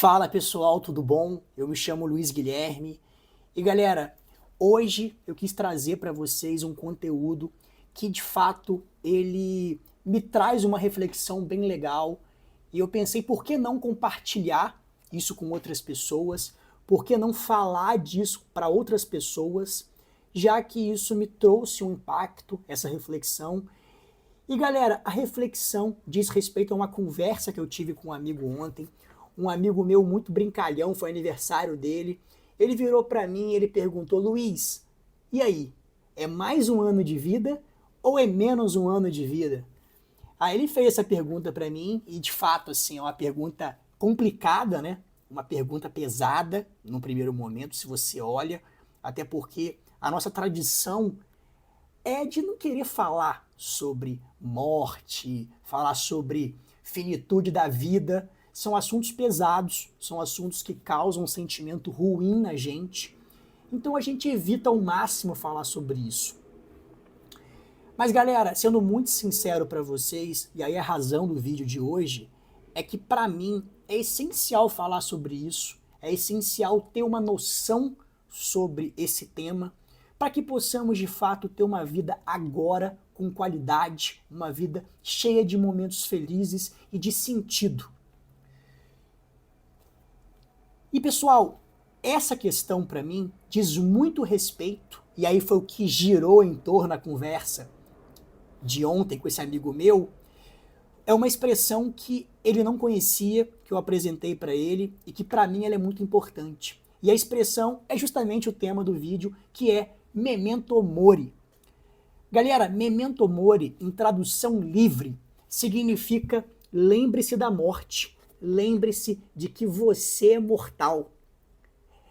Fala pessoal, tudo bom? Eu me chamo Luiz Guilherme e galera, hoje eu quis trazer para vocês um conteúdo que de fato ele me traz uma reflexão bem legal e eu pensei por que não compartilhar isso com outras pessoas, por que não falar disso para outras pessoas, já que isso me trouxe um impacto, essa reflexão. E galera, a reflexão diz respeito a uma conversa que eu tive com um amigo ontem. Um amigo meu muito brincalhão, foi aniversário dele. Ele virou para mim e ele perguntou: Luiz, e aí? É mais um ano de vida ou é menos um ano de vida? Aí ele fez essa pergunta para mim e de fato assim, é uma pergunta complicada, né? Uma pergunta pesada no primeiro momento, se você olha, até porque a nossa tradição é de não querer falar sobre morte, falar sobre finitude da vida. São assuntos pesados, são assuntos que causam um sentimento ruim na gente. Então a gente evita ao máximo falar sobre isso. Mas galera, sendo muito sincero para vocês, e aí a razão do vídeo de hoje, é que para mim é essencial falar sobre isso, é essencial ter uma noção sobre esse tema, para que possamos de fato ter uma vida agora com qualidade, uma vida cheia de momentos felizes e de sentido. E pessoal, essa questão para mim diz muito respeito, e aí foi o que girou em torno da conversa de ontem com esse amigo meu, é uma expressão que ele não conhecia, que eu apresentei para ele e que para mim ela é muito importante. E a expressão é justamente o tema do vídeo, que é memento mori. Galera, memento mori, em tradução livre, significa lembre-se da morte, lembre-se de que você é mortal.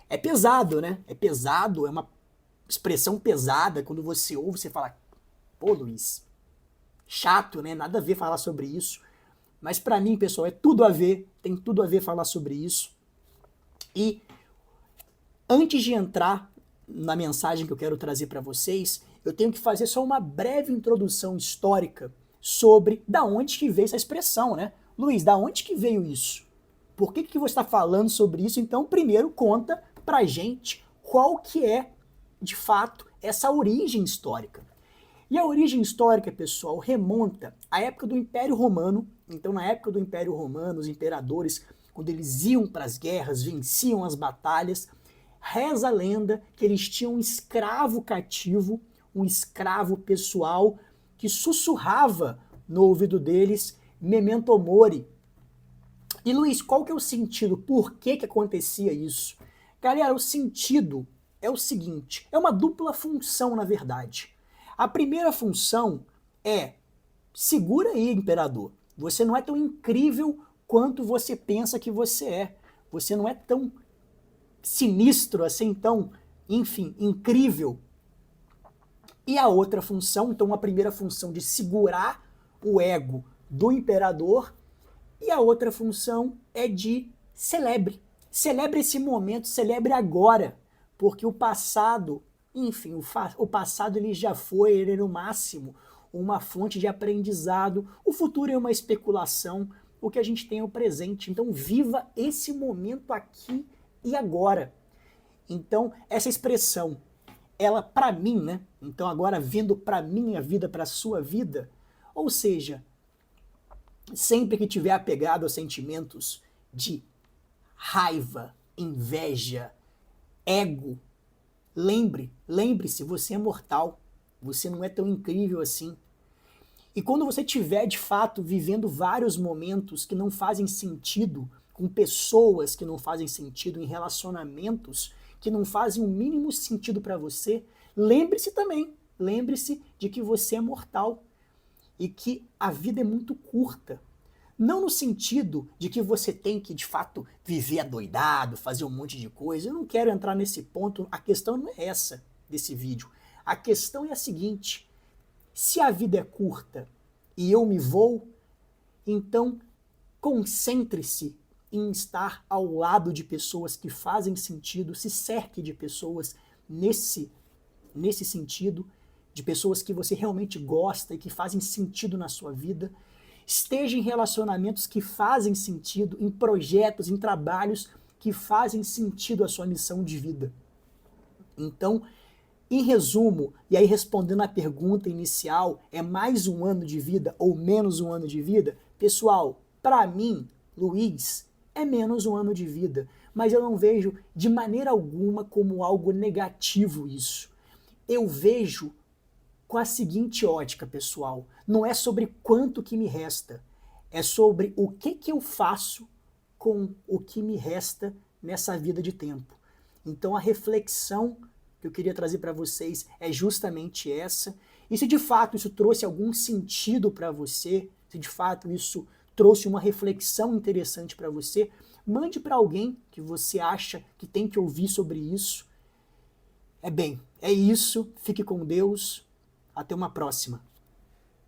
É pesado, né? É pesado, é uma expressão pesada. Quando você ouve, você fala, pô, Luiz, chato, né? Nada a ver falar sobre isso. Mas para mim, pessoal, é tudo a ver, tem tudo a ver falar sobre isso. E antes de entrar na mensagem que eu quero trazer para vocês, eu tenho que fazer só uma breve introdução histórica sobre da onde que veio essa expressão, né? Luiz, da onde que veio isso? Por que você está falando sobre isso? Então, primeiro conta pra gente qual que é, de fato, essa origem histórica. E a origem histórica, pessoal, remonta à época do Império Romano. Então, na época do Império Romano, os imperadores, quando eles iam para as guerras, venciam as batalhas, reza a lenda que eles tinham um escravo cativo, um escravo pessoal, que sussurrava no ouvido deles, memento mori. E Luiz, qual que é o sentido? Por que acontecia isso? Galera, o sentido é o seguinte, é uma dupla função, na verdade. A primeira função é, segura aí, imperador, você não é tão incrível quanto você pensa que você é. Você não é tão sinistro assim, tão, enfim, incrível. E a outra função, então a primeira função de segurar o ego do imperador, e a outra função é de celebre. Celebre esse momento, celebre agora, porque o passado, enfim, o passado ele já foi, ele é no máximo uma fonte de aprendizado, o futuro é uma especulação, o que a gente tem é o presente. Então viva esse momento aqui e agora. Então essa expressão, ela para mim, né? Então agora vindo para minha vida, para a sua vida, ou seja, sempre que tiver apegado a sentimentos de raiva, inveja, ego, lembre-se, você é mortal, você não é tão incrível assim. E quando você estiver de fato vivendo vários momentos que não fazem sentido, com pessoas que não fazem sentido, em relacionamentos que não fazem o mínimo sentido para você, lembre-se também, lembre-se de que você é mortal e que a vida é muito curta. Não no sentido de que você tem que, de fato, viver adoidado, fazer um monte de coisa. Eu não quero entrar nesse ponto, a questão não é essa desse vídeo. A questão é a seguinte, se a vida é curta e eu me vou, então concentre-se em estar ao lado de pessoas que fazem sentido, se cerque de pessoas nesse sentido, de pessoas que você realmente gosta e que fazem sentido na sua vida. esteja em relacionamentos que fazem sentido, em projetos, em trabalhos que fazem sentido à sua missão de vida. Então, em resumo, e aí respondendo à pergunta inicial, é mais um ano de vida ou menos um ano de vida? Pessoal, para mim, Luiz, é menos um ano de vida, mas eu não vejo de maneira alguma como algo negativo isso. Eu vejo com a seguinte ótica, pessoal, não é sobre quanto que me resta, é sobre o que eu faço com o que me resta nessa vida de tempo. Então a reflexão que eu queria trazer para vocês é justamente essa. E se de fato isso trouxe algum sentido para você, se de fato isso trouxe uma reflexão interessante para você, mande para alguém que você acha que tem que ouvir sobre isso. É isso, fique com Deus, até uma próxima.